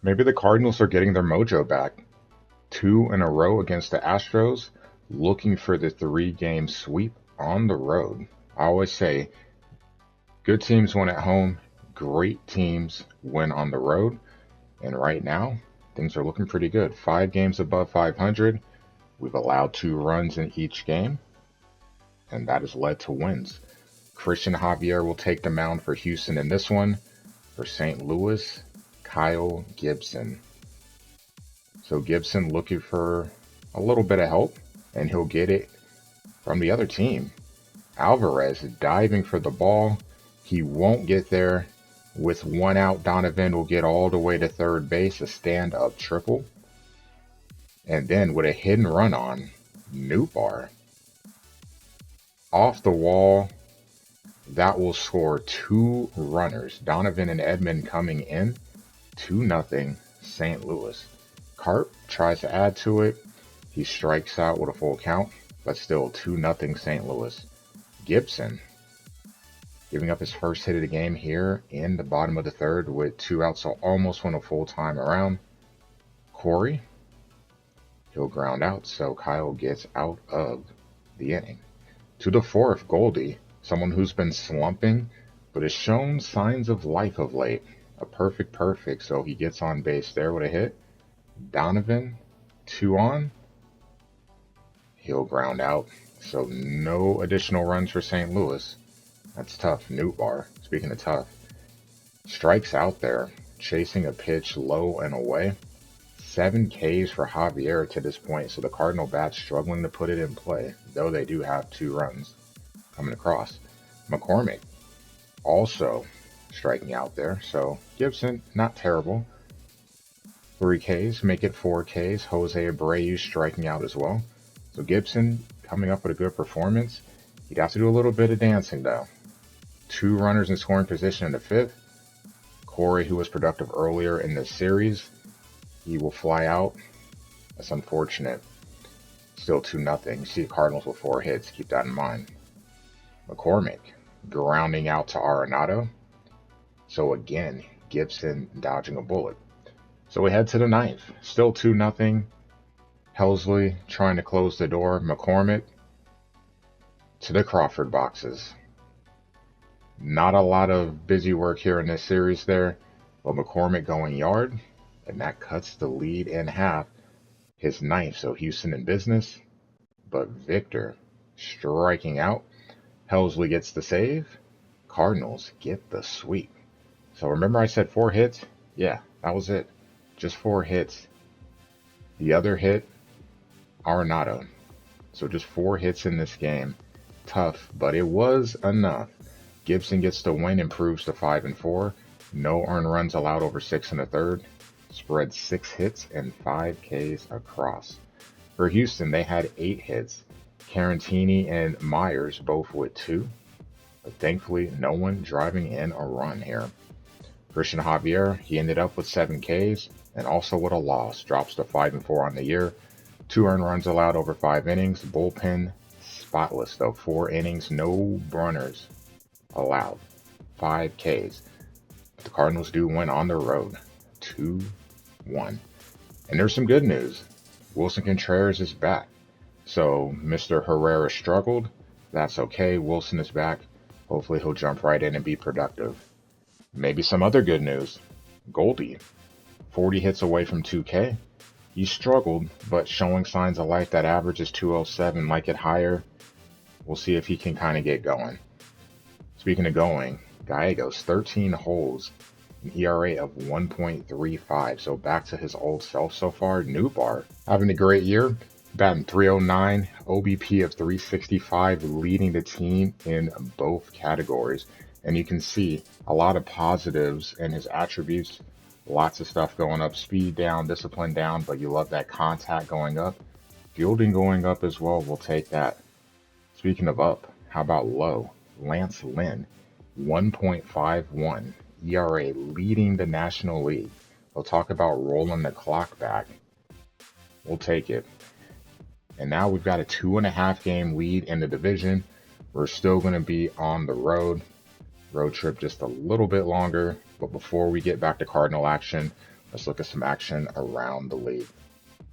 Maybe the Cardinals are getting their mojo back. Two in a row against the Astros, looking for the three-game sweep on the road. I always say good teams win at home, great teams win on the road, and right now things are looking pretty good. 5 games above 500. We've allowed 2 runs in each game, and that has led to wins. Christian Javier will take the mound for Houston in this one. For St. Louis, Kyle Gibson. So Gibson looking for a little bit of help, and he'll get it from the other team. Alvarez diving for the ball. He won't get there. With 1 out, Donovan will get all the way to third base, a stand-up triple. And then with a hit and run on, Nootbaar. Off the wall, that will score 2 runners. Donovan and Edmund coming in, 2-0 St. Louis. Carp tries to add to it. He strikes out with a full count, but still 2-0 St. Louis. Gibson giving up his first hit of the game here in the bottom of the third with 2 outs, so almost went a full time around. Corey, he'll ground out, so Kyle gets out of the inning. To the fourth, Goldie, someone who's been slumping, but has shown signs of life of late. A perfect, so he gets on base there with a hit. Donovan, 2 on. He'll ground out, so no additional runs for St. Louis. That's tough. Nootbaar, speaking of tough, strikes out there, chasing a pitch low and away. 7 Ks for Javier to this point, so the Cardinal bats struggling to put it in play, though they do have 2 runs coming across. McCormick also striking out there, so Gibson, not terrible. 3 Ks, make it 4 Ks. Jose Abreu striking out as well. So Gibson coming up with a good performance. He'd have to do a little bit of dancing though. 2 runners in scoring position in the 5th. Corey, who was productive earlier in this series, he will fly out. That's unfortunate. Still 2-0. You see the Cardinals with 4 hits. Keep that in mind. McCormick grounding out to Arenado. So again, Gibson dodging a bullet. So we head to the 9th. Still 2-0. Helsley trying to close the door. McCormick to the Crawford boxes. Not a lot of busy work here in this series there, but McCormick going yard, and that cuts the lead in half. His 9th, so Houston in business, but Victor striking out. Helsley gets the save. Cardinals get the sweep. So remember I said 4 hits? Yeah, that was it. Just 4 hits. The other hit, Arenado. So just 4 hits in this game. Tough, but it was enough. Gibson gets the win, improves to 5-4. No earned runs allowed over 6 1/3. Spread 6 hits and 5 Ks across. For Houston, they had 8 hits. Carantini and Myers both with 2. But thankfully, no one driving in a run here. Christian Javier, he ended up with 7 Ks and also with a loss. Drops to 5-4 on the year. 2 earned runs allowed over 5 innings. Bullpen spotless though. 4 innings, no runners allowed. 5 Ks. The Cardinals do win on the road. 2-1. And there's some good news. Wilson Contreras is back. So Mr. Herrera struggled. That's okay. Wilson is back. Hopefully he'll jump right in and be productive. Maybe some other good news. Goldie, 40 hits away from 2K. He struggled, but showing signs of life. That average is 207. Like it higher. We'll see if he can kind of get going. Speaking of going, Gallegos, 13 holes, an ERA of 1.35. So back to his old self so far. Nootbaar having a great year. Batting .309, OBP of 365, leading the team in both categories. And you can see a lot of positives in his attributes. Lots of stuff going up. Speed down, discipline down, but you love that contact going up. Fielding going up as well. We'll take that. Speaking of up, how about low? Lance Lynn, 1.51 ERA, leading the National League. We'll talk about rolling the clock back. We'll take it. And now we've got a 2.5 game lead in the division. We're still going to be on the road. Road trip just a little bit longer. But before we get back to Cardinal action, Let's look at some action around the league.